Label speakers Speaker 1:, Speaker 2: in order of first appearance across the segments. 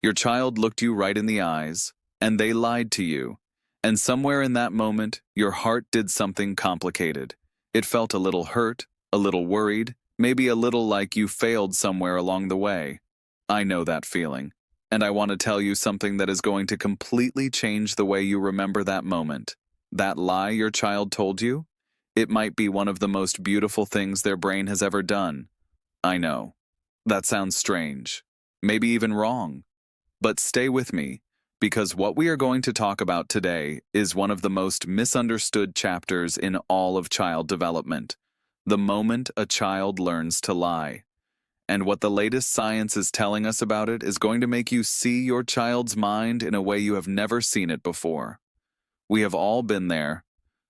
Speaker 1: Your child looked you right in the eyes, and they lied to you. And somewhere in that moment, your heart did something complicated. It felt a little hurt, a little worried, maybe a little like you failed somewhere along the way. I know that feeling. And I want to tell you something that is going to completely change the way you remember that moment. That lie your child told you? It might be one of the most beautiful things their brain has ever done. I know. That sounds strange. Maybe even wrong. But stay with me, because what we are going to talk about today is one of the most misunderstood chapters in all of child development. The moment a child learns to lie. And what the latest science is telling us about it is going to make you see your child's mind in a way you have never seen it before. We have all been there.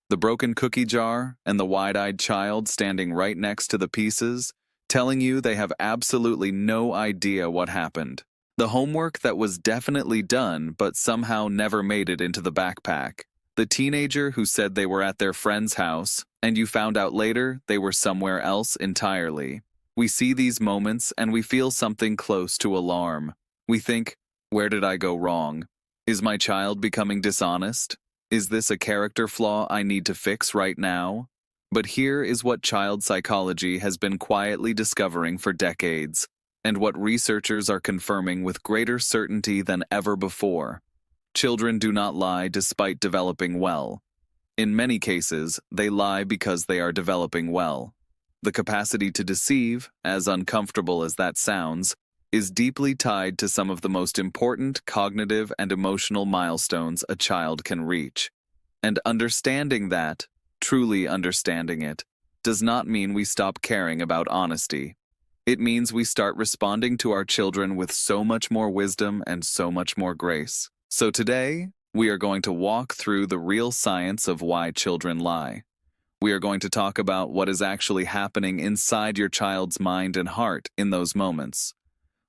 Speaker 1: The broken cookie jar and the wide-eyed child standing right next to the pieces, telling you they have absolutely no idea what happened. The homework that was definitely done but somehow never made it into the backpack. The teenager who said they were at their friend's house, and you found out later they were somewhere else entirely. We see these moments and we feel something close to alarm. We think, where did I go wrong? Is my child becoming dishonest? Is this a character flaw I need to fix right now? But here is what child psychology has been quietly discovering for decades, and what researchers are confirming with greater certainty than ever before. Children do not lie despite developing well. In many cases, they lie because they are developing well. The capacity to deceive, as uncomfortable as that sounds, is deeply tied to some of the most important cognitive and emotional milestones a child can reach. And understanding that, truly understanding it, does not mean we stop caring about honesty. It means we start responding to our children with so much more wisdom and so much more grace. So today, we are going to walk through the real science of why children lie. We are going to talk about what is actually happening inside your child's mind and heart in those moments.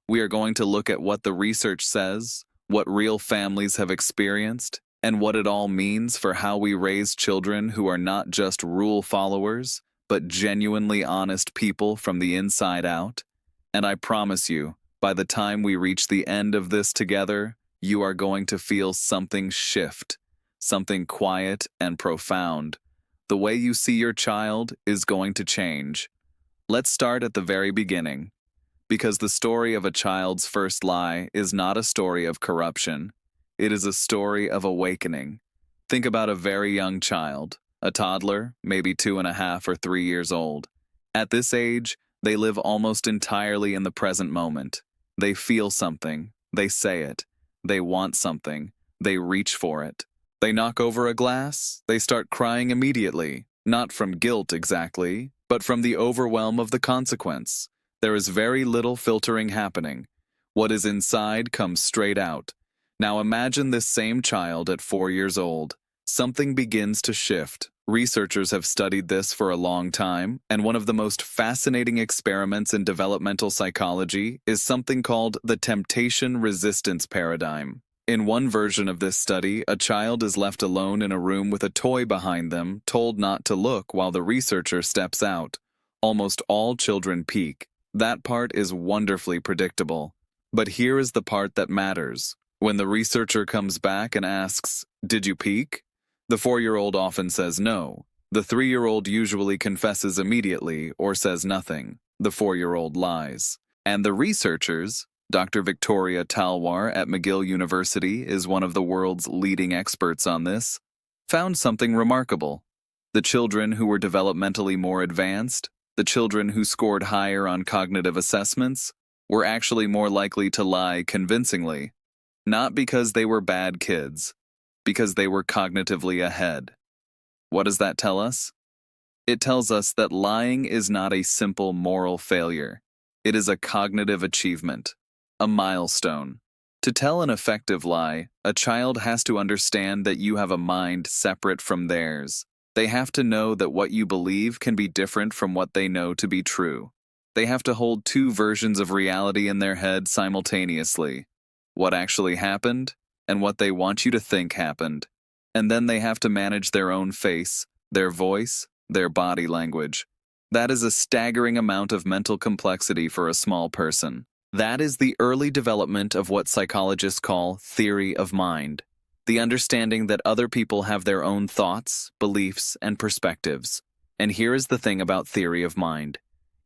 Speaker 1: We are going to look at what the research says, what real families have experienced, and what it all means for how we raise children who are not just rule followers, but genuinely honest people from the inside out. And I promise you, by the time we reach the end of this together, you are going to feel something shift, something quiet and profound. The way you see your child is going to change. Let's start at the very beginning, because the story of a child's first lie is not a story of corruption. It is a story of awakening. Think about a very young child, a toddler, maybe 2.5 or 3 years old. At this age, they live almost entirely in the present moment. They feel something, they say it, they want something, they reach for it. They knock over a glass, they start crying immediately, not from guilt exactly, but from the overwhelm of the consequence. There is very little filtering happening. What is inside comes straight out. Now imagine this same child at 4 years old. Something begins to shift. Researchers have studied this for a long time, and one of the most fascinating experiments in developmental psychology is something called the temptation resistance paradigm. In one version of this study, a child is left alone in a room with a toy behind them, told not to look while the researcher steps out. Almost all children peek. That part is wonderfully predictable. But here is the part that matters. When the researcher comes back and asks, "Did you peek?" The 4-year-old often says no. The 3-year-old usually confesses immediately or says nothing. The 4-year-old lies. And the researchers, Dr. Victoria Talwar at McGill University is one of the world's leading experts on this, found something remarkable. The children who were developmentally more advanced, the children who scored higher on cognitive assessments, were actually more likely to lie convincingly. Not because they were bad kids, because they were cognitively ahead. What does that tell us? It tells us that lying is not a simple moral failure. It is a cognitive achievement. A milestone. To tell an effective lie, a child has to understand that you have a mind separate from theirs. They have to know that what you believe can be different from what they know to be true. They have to hold 2 versions of reality in their head simultaneously. What actually happened, and what they want you to think happened. And then they have to manage their own face, their voice, their body language. That is a staggering amount of mental complexity for a small person. That is the early development of what psychologists call theory of mind, the understanding that other people have their own thoughts, beliefs, and perspectives. And here is the thing about theory of mind.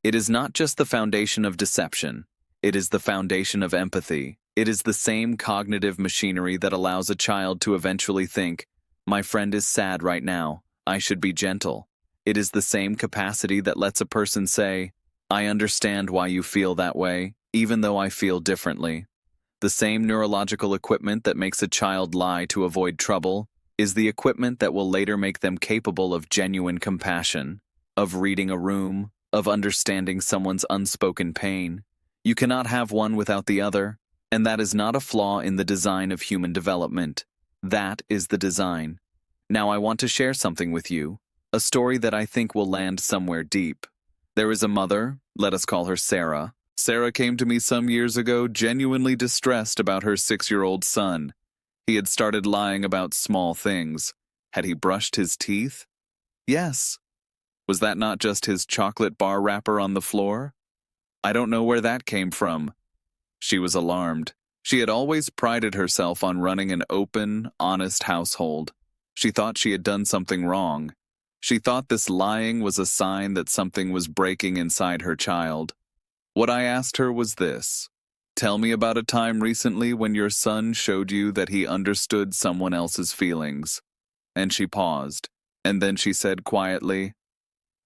Speaker 1: It is not just the foundation of deception. It is the foundation of empathy. It is the same cognitive machinery that allows a child to eventually think, my friend is sad right now, I should be gentle. It is the same capacity that lets a person say, I understand why you feel that way, even though I feel differently. The same neurological equipment that makes a child lie to avoid trouble is the equipment that will later make them capable of genuine compassion, of reading a room, of understanding someone's unspoken pain. You cannot have one without the other, and that is not a flaw in the design of human development. That is the design. Now I want to share something with you, a story that I think will land somewhere deep. There is a mother, let us call her Sarah. Sarah came to me some years ago genuinely distressed about her 6-year-old son. He had started lying about small things. Had he brushed his teeth? Yes. Was that not just his chocolate bar wrapper on the floor? I don't know where that came from. She was alarmed. She had always prided herself on running an open, honest household. She thought she had done something wrong. She thought this lying was a sign that something was breaking inside her child. What I asked her was this: tell me about a time recently when your son showed you that he understood someone else's feelings. And she paused, and then she said quietly,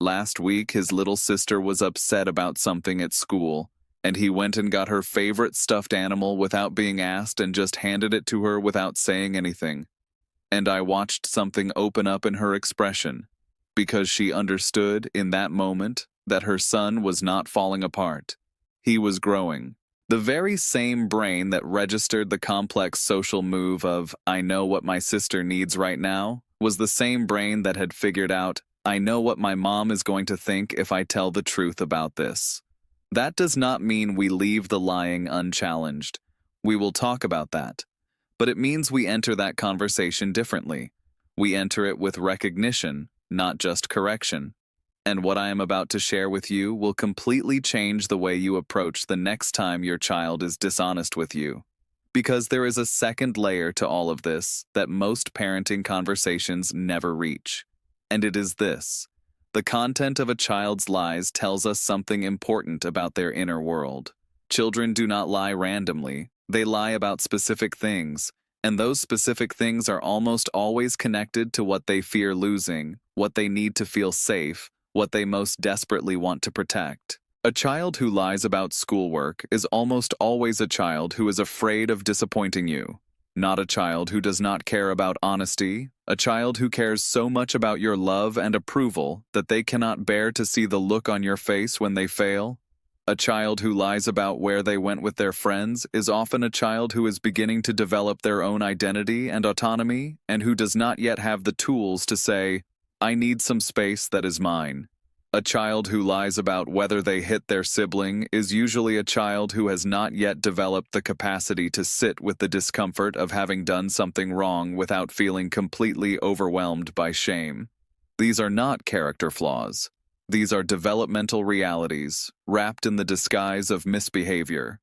Speaker 1: last week his little sister was upset about something at school, and he went and got her favorite stuffed animal without being asked and just handed it to her without saying anything. And I watched something open up in her expression, because she understood in that moment that her son was not falling apart. He was growing. The very same brain that registered the complex social move of, I know what my sister needs right now, was the same brain that had figured out, I know what my mom is going to think if I tell the truth about this. That does not mean we leave the lying unchallenged. We will talk about that. But it means we enter that conversation differently. We enter it with recognition, not just correction. And what I am about to share with you will completely change the way you approach the next time your child is dishonest with you. Because there is a second layer to all of this that most parenting conversations never reach. And it is this: the content of a child's lies tells us something important about their inner world. Children do not lie randomly. They lie about specific things, and those specific things are almost always connected to what they fear losing, what they need to feel safe, what they most desperately want to protect. A child who lies about schoolwork is almost always a child who is afraid of disappointing you. Not a child who does not care about honesty, a child who cares so much about your love and approval that they cannot bear to see the look on your face when they fail. A child who lies about where they went with their friends is often a child who is beginning to develop their own identity and autonomy and who does not yet have the tools to say, I need some space that is mine. A child who lies about whether they hit their sibling is usually a child who has not yet developed the capacity to sit with the discomfort of having done something wrong without feeling completely overwhelmed by shame. These are not character flaws. These are developmental realities, wrapped in the disguise of misbehavior.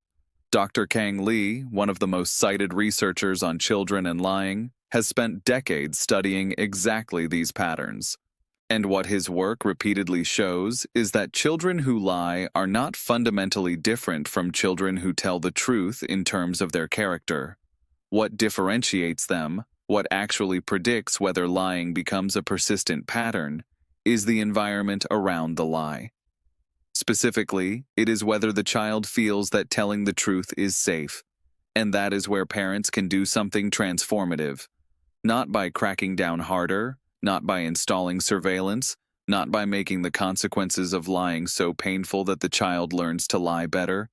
Speaker 1: Dr. Kang Lee, one of the most cited researchers on children and lying, has spent decades studying exactly these patterns. And what his work repeatedly shows is that children who lie are not fundamentally different from children who tell the truth in terms of their character. What differentiates them, what actually predicts whether lying becomes a persistent pattern, is the environment around the lie. Specifically, it is whether the child feels that telling the truth is safe, and that is where parents can do something transformative. Not by cracking down harder, not by installing surveillance, not by making the consequences of lying so painful that the child learns to lie better,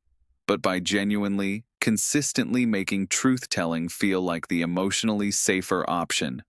Speaker 1: but by genuinely, consistently making truth-telling feel like the emotionally safer option.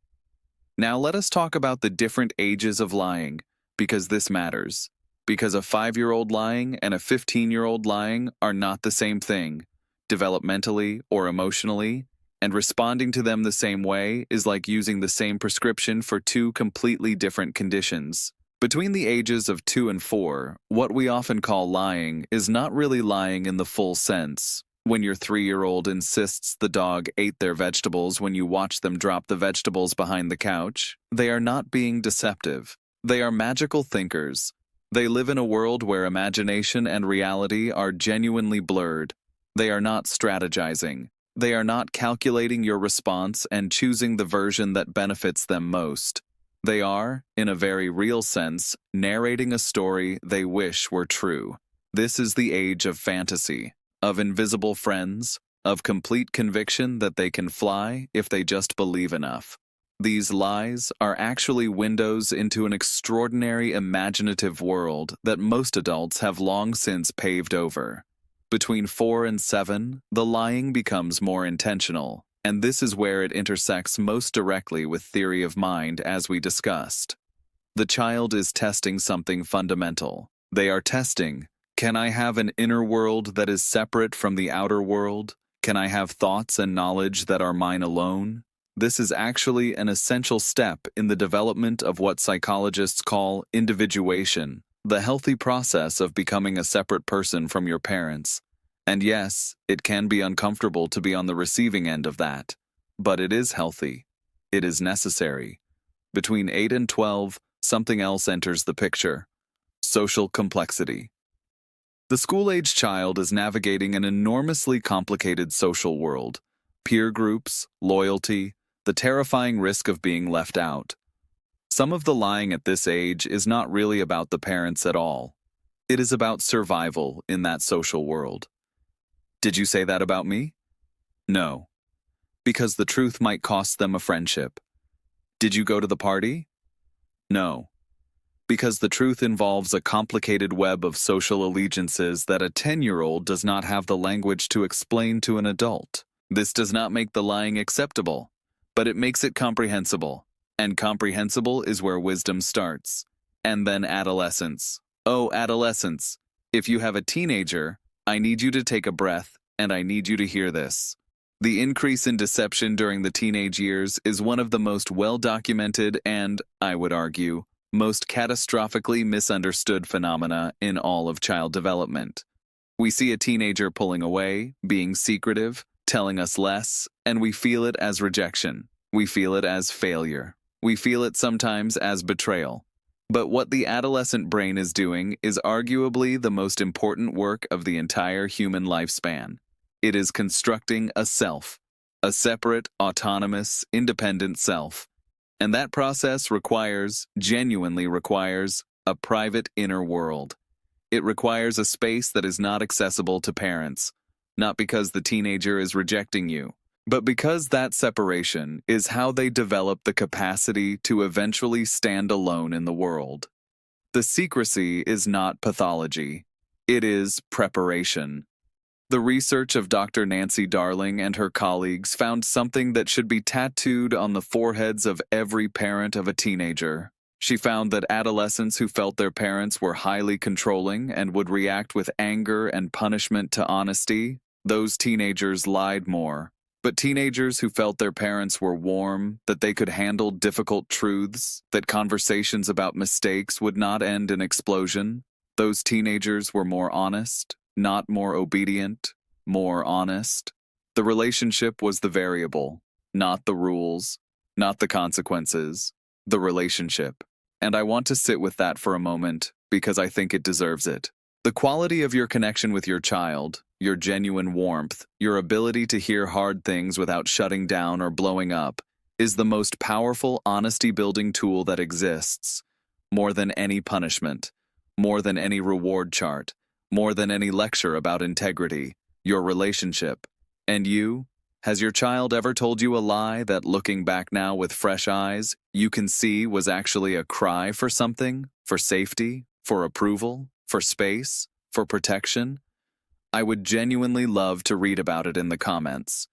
Speaker 1: Now let us talk about the different ages of lying, because this matters. Because a 5-year-old lying and a 15-year-old lying are not the same thing, developmentally or emotionally, and responding to them the same way is like using the same prescription for two completely different conditions. Between the ages of 2 and 4, what we often call lying is not really lying in the full sense. When your 3-year-old insists the dog ate their vegetables when you watch them drop the vegetables behind the couch, they are not being deceptive. They are magical thinkers. They live in a world where imagination and reality are genuinely blurred. They are not strategizing. They are not calculating your response and choosing the version that benefits them most. They are, in a very real sense, narrating a story they wish were true. This is the age of fantasy, of invisible friends, of complete conviction that they can fly if they just believe enough. These lies are actually windows into an extraordinary imaginative world that most adults have long since paved over. Between 4 and 7, the lying becomes more intentional, and this is where it intersects most directly with theory of mind as we discussed. The child is testing something fundamental. They are testing, can I have an inner world that is separate from the outer world? Can I have thoughts and knowledge that are mine alone? This is actually an essential step in the development of what psychologists call individuation, the healthy process of becoming a separate person from your parents. And yes, it can be uncomfortable to be on the receiving end of that, but it is healthy. It is necessary. Between 8 and 12, something else enters the picture: social complexity. The school-age child is navigating an enormously complicated social world: peer groups, loyalty, the terrifying risk of being left out. Some of the lying at this age is not really about the parents at all. It is about survival in that social world. Did you say that about me? No. Because the truth might cost them a friendship. Did you go to the party? No. Because the truth involves a complicated web of social allegiances that a 10-year-old does not have the language to explain to an adult. This does not make the lying acceptable, but it makes it comprehensible. And comprehensible is where wisdom starts. And then adolescence. Oh, adolescence. If you have a teenager, I need you to take a breath, and I need you to hear this. The increase in deception during the teenage years is one of the most well-documented and, I would argue, most catastrophically misunderstood phenomena in all of child development. We see a teenager pulling away, being secretive, telling us less, and we feel it as rejection. We feel it as failure. We feel it sometimes as betrayal. But what the adolescent brain is doing is arguably the most important work of the entire human lifespan. It is constructing a self, a separate, autonomous, independent self. And that process genuinely requires, a private inner world. It requires a space that is not accessible to parents, not because the teenager is rejecting you, but because that separation is how they develop the capacity to eventually stand alone in the world. The secrecy is not pathology. It is preparation. The research of Dr. Nancy Darling and her colleagues found something that should be tattooed on the foreheads of every parent of a teenager. She found that adolescents who felt their parents were highly controlling and would react with anger and punishment to honesty, those teenagers lied more. But teenagers who felt their parents were warm, that they could handle difficult truths, that conversations about mistakes would not end in explosion, those teenagers were more honest, not more obedient, more honest. The relationship was the variable, not the rules, not the consequences, the relationship. And I want to sit with that for a moment because I think it deserves it. The quality of your connection with your child, your genuine warmth, your ability to hear hard things without shutting down or blowing up, is the most powerful honesty-building tool that exists. More than any punishment, more than any reward chart, more than any lecture about integrity, your relationship. And you? Has your child ever told you a lie that, looking back now with fresh eyes, you can see was actually a cry for something, for safety, for approval, for space, for protection? I would genuinely love to read about it in the comments.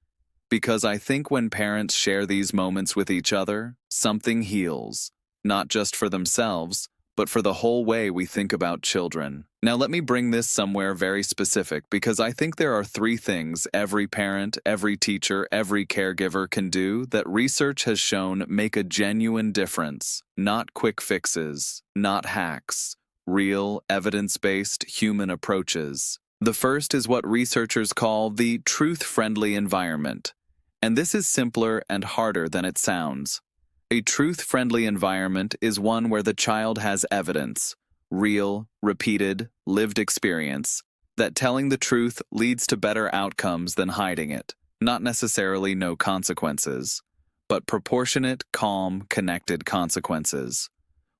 Speaker 1: Because I think when parents share these moments with each other, something heals, not just for themselves, but for the whole way we think about children. Now let me bring this somewhere very specific because I think there are 3 things every parent, every teacher, every caregiver can do that research has shown make a genuine difference. Not quick fixes, not hacks, real, evidence-based human approaches. The first is what researchers call the truth-friendly environment. And this is simpler and harder than it sounds. A truth-friendly environment is one where the child has evidence, real, repeated, lived experience, that telling the truth leads to better outcomes than hiding it. Not necessarily no consequences, but proportionate, calm, connected consequences.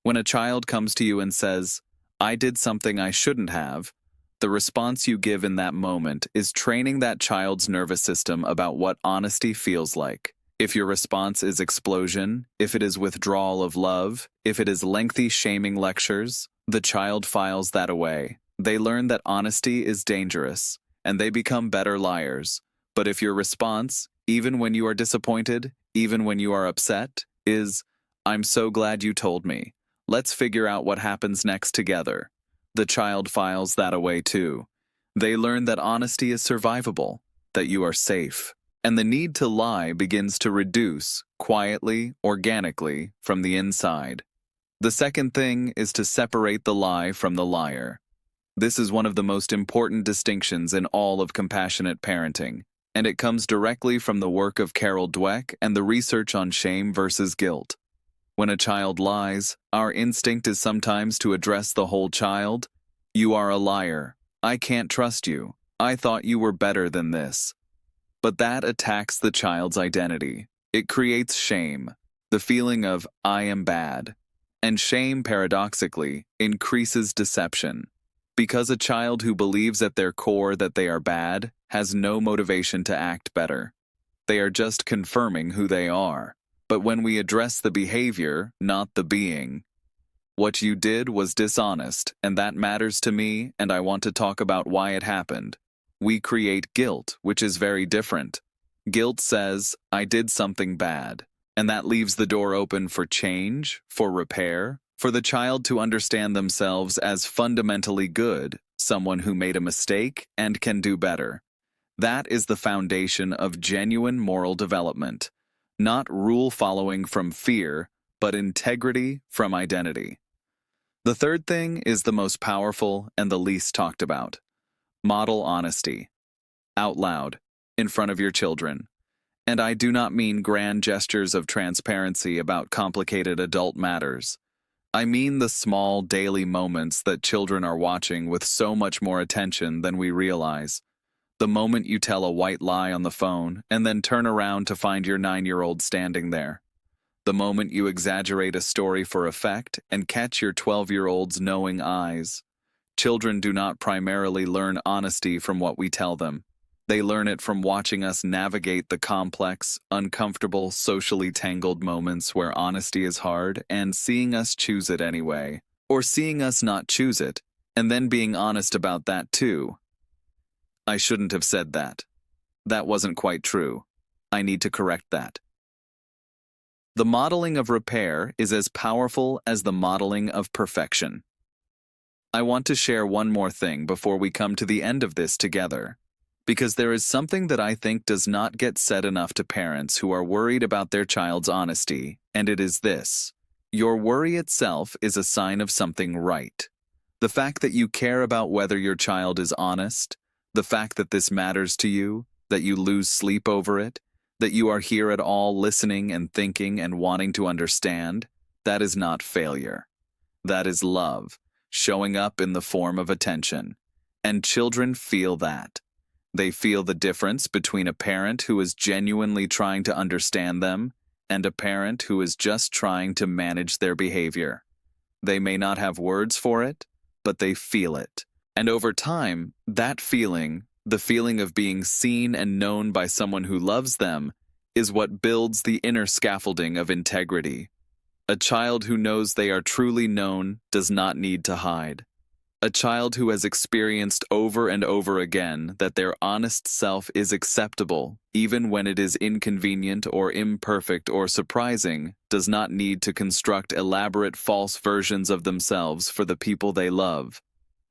Speaker 1: When a child comes to you and says, "I did something I shouldn't have," the response you give in that moment is training that child's nervous system about what honesty feels like. If your response is explosion, if it is withdrawal of love, if it is lengthy shaming lectures, the child files that away. They learn that honesty is dangerous, and they become better liars. But if your response, even when you are disappointed, even when you are upset, is, "I'm so glad you told me. Let's figure out what happens next together," the child files that away too. They learn that honesty is survivable, that you are safe. And the need to lie begins to reduce, quietly, organically, from the inside. The second thing is to separate the lie from the liar. This is one of the most important distinctions in all of compassionate parenting, and it comes directly from the work of Carol Dweck and the research on shame versus guilt. When a child lies, our instinct is sometimes to address the whole child. "You are a liar. I can't trust you. I thought you were better than this." But that attacks the child's identity. It creates shame, the feeling of "I am bad." And shame, paradoxically, increases deception. Because a child who believes at their core that they are bad has no motivation to act better. They are just confirming who they are. But when we address the behavior, not the being, "What you did was dishonest, and that matters to me, and I want to talk about why it happened," we create guilt, which is very different. Guilt says, "I did something bad," and that leaves the door open for change, for repair, for the child to understand themselves as fundamentally good, someone who made a mistake and can do better. That is the foundation of genuine moral development. Not rule following from fear, but integrity from identity. The third thing is the most powerful and the least talked about. Model honesty. Out loud, in front of your children. And I do not mean grand gestures of transparency about complicated adult matters. I mean the small daily moments that children are watching with so much more attention than we realize. The moment you tell a white lie on the phone and then turn around to find your 9-year-old standing there. The moment you exaggerate a story for effect and catch your 12-year-old's knowing eyes. Children do not primarily learn honesty from what we tell them. They learn it from watching us navigate the complex, uncomfortable, socially tangled moments where honesty is hard and seeing us choose it anyway, or seeing us not choose it, and then being honest about that too. "I shouldn't have said that. That wasn't quite true. I need to correct that." The modeling of repair is as powerful as the modeling of perfection. I want to share one more thing before we come to the end of this together, because there is something that I think does not get said enough to parents who are worried about their child's honesty, and it is this. Your worry itself is a sign of something right. The fact that you care about whether your child is honest, the fact that this matters to you, that you lose sleep over it, that you are here at all listening and thinking and wanting to understand, that is not failure. That is love, showing up in the form of attention. And children feel that. They feel the difference between a parent who is genuinely trying to understand them and a parent who is just trying to manage their behavior. They may not have words for it, but they feel it. And over time, that feeling, the feeling of being seen and known by someone who loves them, is what builds the inner scaffolding of integrity. A child who knows they are truly known does not need to hide. A child who has experienced over and over again that their honest self is acceptable, even when it is inconvenient or imperfect or surprising, does not need to construct elaborate false versions of themselves for the people they love.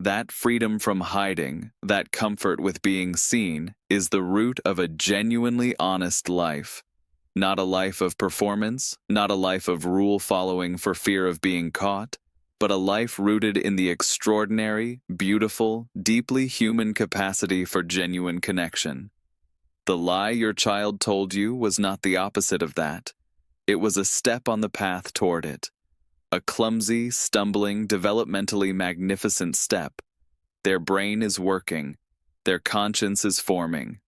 Speaker 1: That freedom from hiding, that comfort with being seen, is the root of a genuinely honest life. Not a life of performance, not a life of rule following for fear of being caught, but a life rooted in the extraordinary, beautiful, deeply human capacity for genuine connection. The lie your child told you was not the opposite of that. It was a step on the path toward it. A clumsy, stumbling, developmentally magnificent step. Their brain is working. Their conscience is forming.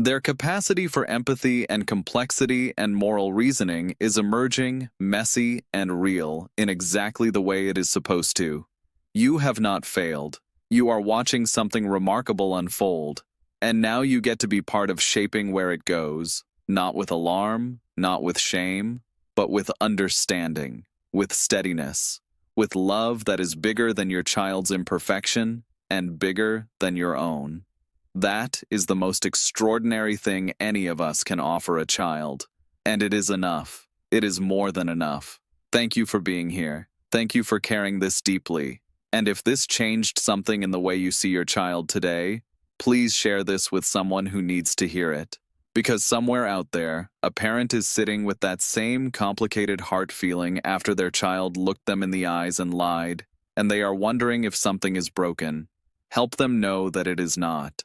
Speaker 1: Their capacity for empathy and complexity and moral reasoning is emerging, messy, and real in exactly the way it is supposed to. You have not failed. You are watching something remarkable unfold, and now you get to be part of shaping where it goes, not with alarm, not with shame, but with understanding, with steadiness, with love that is bigger than your child's imperfection and bigger than your own. That is the most extraordinary thing any of us can offer a child. And it is enough. It is more than enough. Thank you for being here. Thank you for caring this deeply. And if this changed something in the way you see your child today, please share this with someone who needs to hear it. Because somewhere out there, a parent is sitting with that same complicated heart feeling after their child looked them in the eyes and lied, and they are wondering if something is broken. Help them know that it is not.